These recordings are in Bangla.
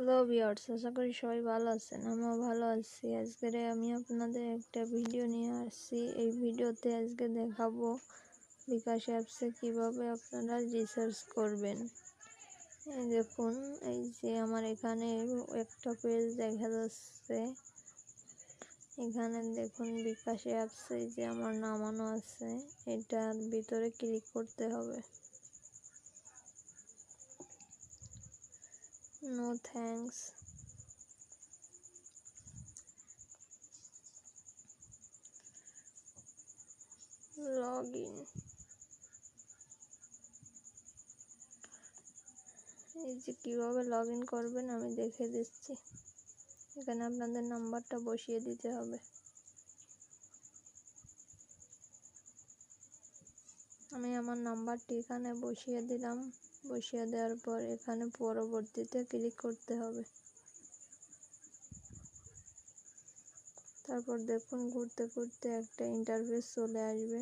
হ্যালো ভিউয়ার্স, আশা করি সবাই ভালো আছেন। আমিও ভালো আছি। আমি আপনাদের একটা ভিডিও নিয়ে আসছি। এই ভিডিওতে আজকে দেখাবো বিকাশ অ্যাপসে কিভাবে আপনারা রিসার্চ করবেন। এই দেখুন, এই যে আমার এখানে একটা পেজ দেখা যাচ্ছে। এখানে দেখুন বিকাশ অ্যাপসে যে আমার নামানো আছে, এটার ভিতরে ক্লিক করতে হবে। No thanks. Log in. এই যে কীভাবে লগ ইন করবেন আমি দেখে দিচ্ছি। এখানে আপনাদের নাম্বারটা বসিয়ে দিতে হবে। আমি আমার নাম্বারটি এখানে বসিয়ে দিলাম। বসিয়ে দেওয়ার পর এখানে পরবর্তীতে ক্লিক করতে হবে। তারপর দেখুন ঘুরতে ঘুরতে একটা ইন্টারফেস চলে আসবে।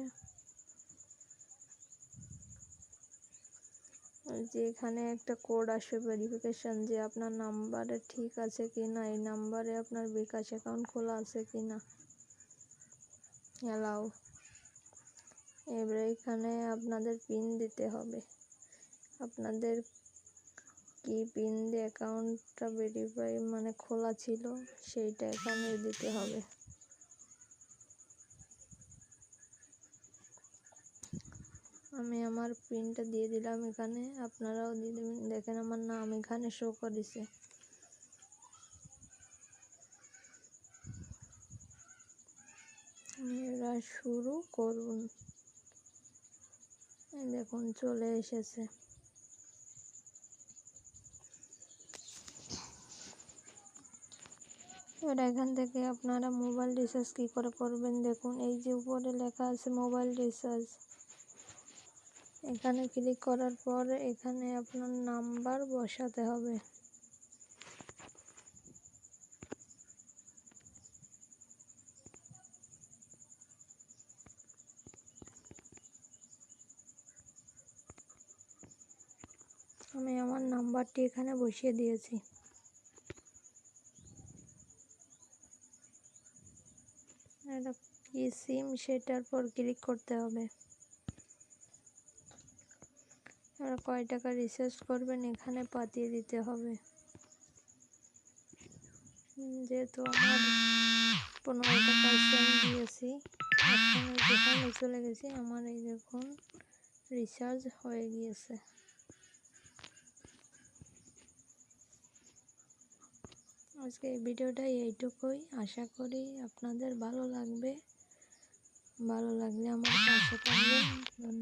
যে এখানে একটা কোড আসবে ভেরিফিকেশন, যে আপনার নাম্বারে ঠিক আছে কি না, এই নাম্বারে আপনার বিকাশ অ্যাকাউন্ট খোলা আছে কি না। অ্যালাউ। এবারে এখানে আপনাদের পিন দিতে হবে। আপনাদের কি পিন দিয়ে অ্যাকাউন্টটা ভেরিফাই খোলা ছিল সেইটা এখানে দিতে হবে। আমি আমার পিনটা দিয়ে দিলাম এখানে, আপনারাও দিয়ে দেবেন। দেখেন আমার নাম এখানে শো করেছে। এরা শুরু করুন। দেখুন চলে এসেছে। এবার এখান থেকে আপনারা মোবাইল রিচার্জ কী করে করবেন দেখুন, এই যে উপরে লেখা আছে মোবাইল রিচার্জ, এখানে ক্লিক করার পর এখানে আপনার নাম্বার বসাতে হবে। আমি আমার নাম্বারটি এখানে বসিয়ে দিয়েছি। এটা কি সিম সেটার পর ক্লিক করতে হবে। আর কয় টাকা রিচার্জ করবেন এখানে পাঠিয়ে দিতে হবে। যেহেতু আমার 15 টাকা আমি দিয়েছি, এখন যেখানে চলে গেছি আমার এই দেখুন রিচার্জ হয়ে গিয়েছে। আজকে এই ভিডিওটা এইটুকুই। আশা করি আপনাদের ভালো লাগবে। ভালো লাগলে আমার পাশে থাকবেন। ধন্যবাদ।